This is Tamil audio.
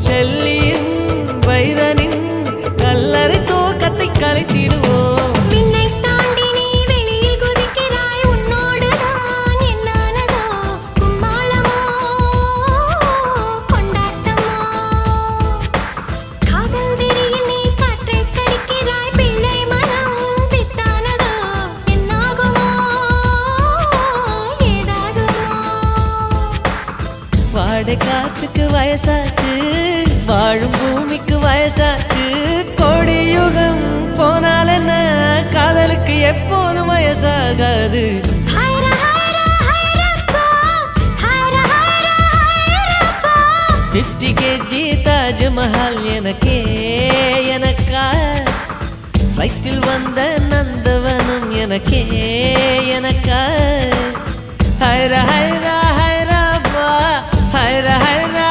செல்லியின் வைரனின் கல்லறை தூக்கத்தை கலைத்திடுவோம். வாடை காற்றுக்கு வயசாச்சு, வாழும் பூமிக்கு வயசாச்சு. கோடியுகம் போனால் என்ன, காதலுக்கு எப்போதும் வயசாகாது. 50 kg தாஜ்மஹால் எனக்கே எனக்கா, வயிற்றில் வந்த நந்தவனம் எனக்கே எனக்கா. ஹைரா ஹைரா ஹைரா பா, ஹைரா ஹைரா